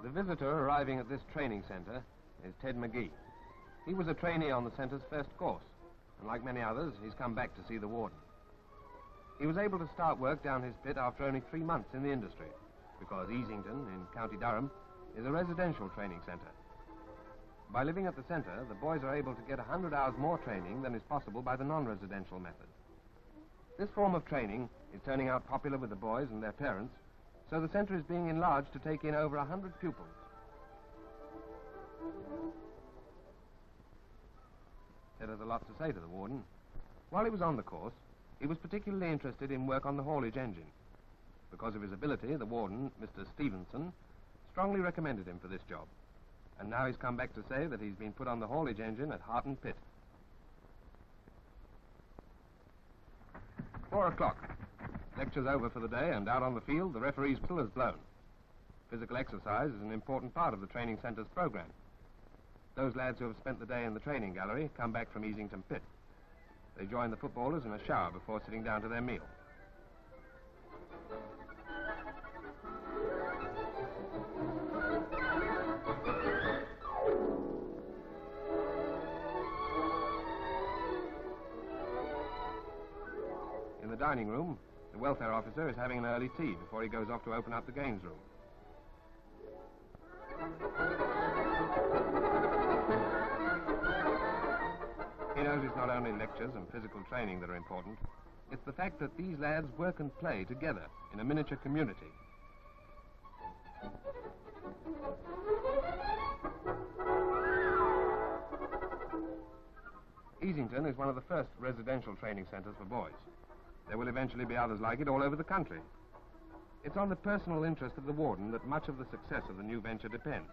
The visitor arriving at this training center is Ted McGee. He was a trainee on the center's first course, and like many others, he's come back to see the warden. He was able to start work down his pit after only 3 months in the industry, because Easington, in County Durham, is a residential training center. By living at the center, the boys are able to get 100 hours more training than is possible by the non-residential method. This form of training is turning out popular with the boys and their parents, so the center is being enlarged to take in over 100 pupils. Ted has a lot to say to the warden. While he was on the course, he was particularly interested in work on the haulage engine. Because of his ability, the warden, Mr. Stevenson, strongly recommended him for this job. And now he's come back to say that he's been put on the haulage engine at Harton Pit. 4 o'clock. Lecture's over for the day, and out on the field, the referee's whistle has blown. Physical exercise is an important part of the training center's program. Those lads who have spent the day in the training gallery come back from Easington Pit. They join the footballers in a shower before sitting down to their meal. In the dining room, the welfare officer is having an early tea before he goes off to open up the games room. He knows it's not only lectures and physical training that are important. It's the fact that these lads work and play together in a miniature community. Easington is one of the first residential training centers for boys. There will eventually be others like it all over the country. It's on the personal interest of the warden that much of the success of the new venture depends.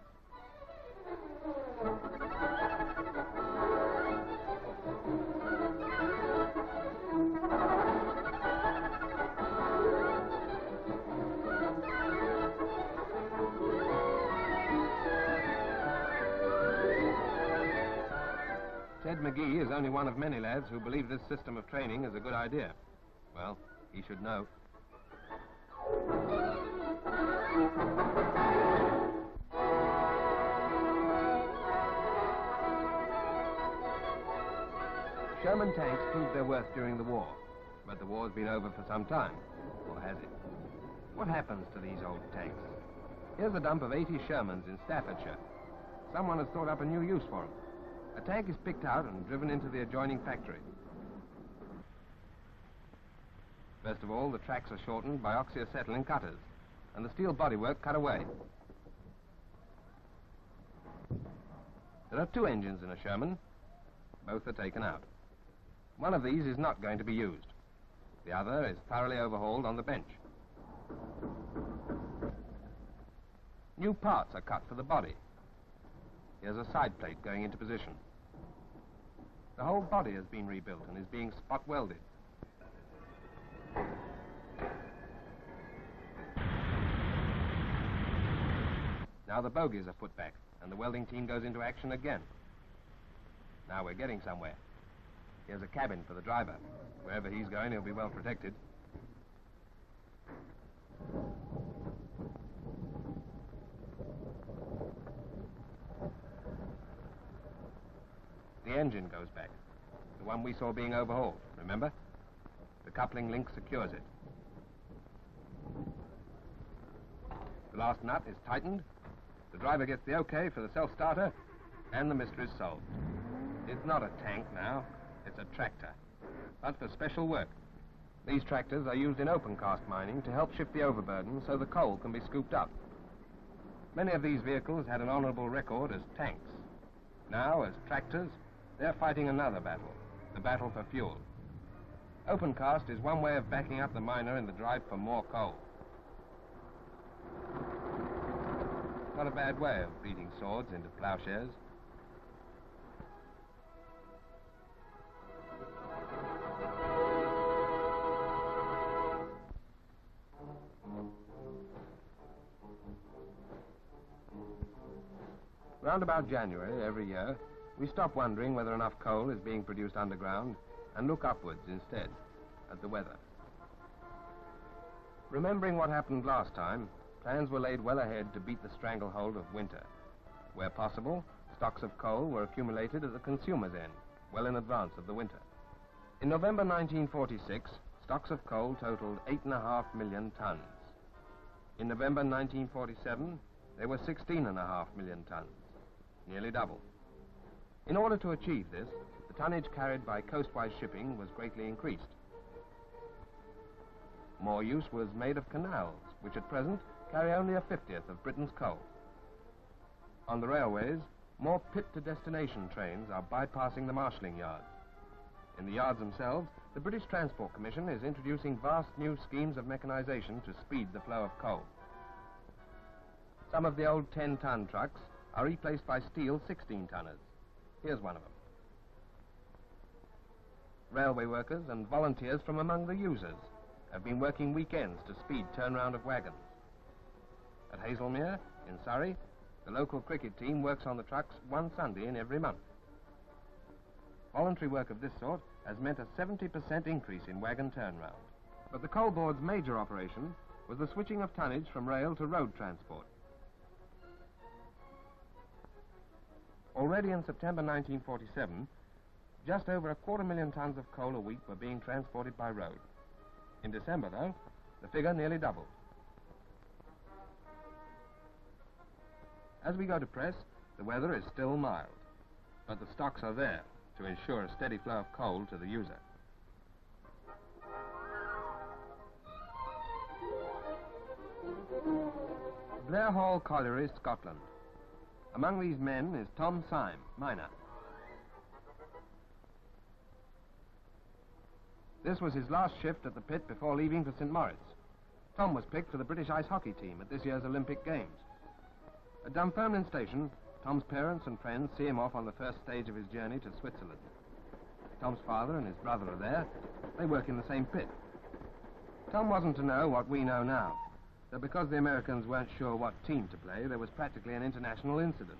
Ted McGee is only one of many lads who believe this system of training is a good idea. Well, he should know. Sherman tanks proved their worth during the war, but the war's been over for some time, or has it? What happens to these old tanks? Here's a dump of 80 Shermans in Staffordshire. Someone has thought up a new use for them. A tank is picked out and driven into the adjoining factory. First of all, the tracks are shortened by oxyacetylene cutters, and the steel bodywork cut away. There are 2 engines in a Sherman. Both are taken out. One of these is not going to be used. The other is thoroughly overhauled on the bench. New parts are cut for the body. Here's a side plate going into position. The whole body has been rebuilt and is being spot welded. Now the bogies are put back, and the welding team goes into action again. Now we're getting somewhere. Here's a cabin for the driver. Wherever he's going, he'll be well protected. The engine goes back. The one we saw being overhauled, remember? The coupling link secures it. The last nut is tightened. The driver gets the okay for the self-starter, and the mystery's solved. It's not a tank now, it's a tractor, but for special work. These tractors are used in open cast mining to help shift the overburden so the coal can be scooped up. Many of these vehicles had an honorable record as tanks. Now, as tractors, they're fighting another battle, the battle for fuel. Open cast is one way of backing up the miner in the drive for more coal. Not a bad way of beating swords into plowshares. Round about January every year, we stop wondering whether enough coal is being produced underground and look upwards instead, at the weather. Remembering what happened last time, plans were laid well ahead to beat the stranglehold of winter. Where possible, stocks of coal were accumulated at the consumer's end, well in advance of the winter. In November 1946, stocks of coal totaled 8.5 million tons. In November 1947, they were 16.5 million tons, nearly double. In order to achieve this, the tonnage carried by coastwise shipping was greatly increased. More use was made of canals, which at present carry only a 50th of Britain's coal. On the railways, more pit-to-destination trains are bypassing the marshalling yards. In the yards themselves, the British Transport Commission is introducing vast new schemes of mechanization to speed the flow of coal. Some of the old 10-ton trucks are replaced by steel 16-tonners. Here's one of them. Railway workers and volunteers from among the users have been working weekends to speed turnaround of wagons. At Hazelmere, in Surrey, the local cricket team works on the trucks one Sunday in every month. Voluntary work of this sort has meant a 70% increase in wagon turnaround. But the Coal Board's major operation was the switching of tonnage from rail to road transport. Already in September 1947, just over 250,000 tons of coal a week were being transported by road. In December, though, the figure nearly doubled. As we go to press, the weather is still mild, but the stocks are there to ensure a steady flow of coal to the user. Blair Hall Colliery, Scotland. Among these men is Tom Syme, miner. This was his last shift at the pit before leaving for St. Moritz. Tom was picked for the British ice hockey team at this year's Olympic Games. At Dunfermline Station, Tom's parents and friends see him off on the first stage of his journey to Switzerland. Tom's father and his brother are there. They work in the same pit. Tom wasn't to know what we know now, that because the Americans weren't sure what team to play, there was practically an international incident.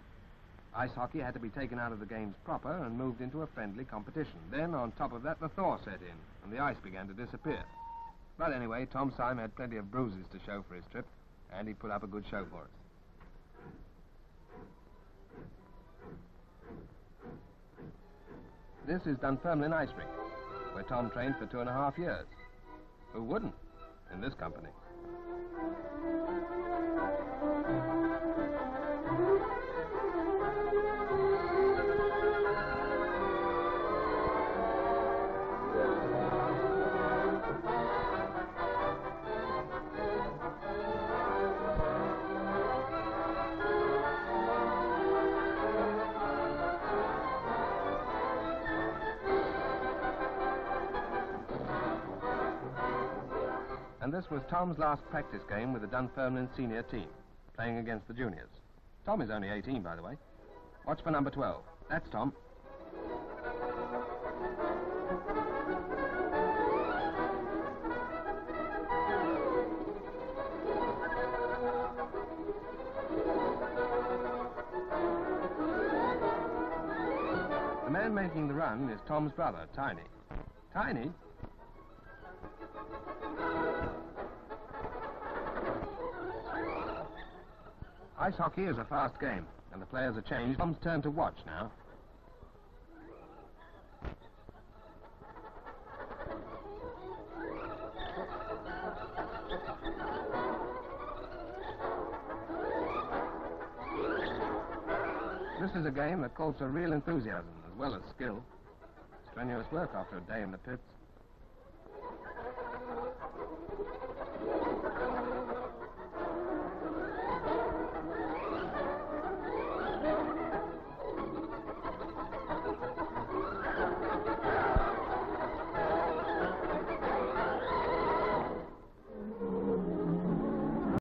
Ice hockey had to be taken out of the games proper and moved into a friendly competition. Then, on top of that, the thaw set in, and the ice began to disappear. But anyway, Tom Syme had plenty of bruises to show for his trip, and he put up a good show for us. This is Dunfermline Ice Rink, where Tom trained for 2.5 years. Who wouldn't, in this company? And this was Tom's last practice game with the Dunfermline senior team, playing against the juniors. Tom is only 18, by the way. Watch for number 12. That's Tom. The man making the run is Tom's brother, Tiny. Tiny? Ice hockey is a fast game, and the players are changed. Tom's turn to watch now. This is a game that calls for real enthusiasm as well as skill. Strenuous work after a day in the pits.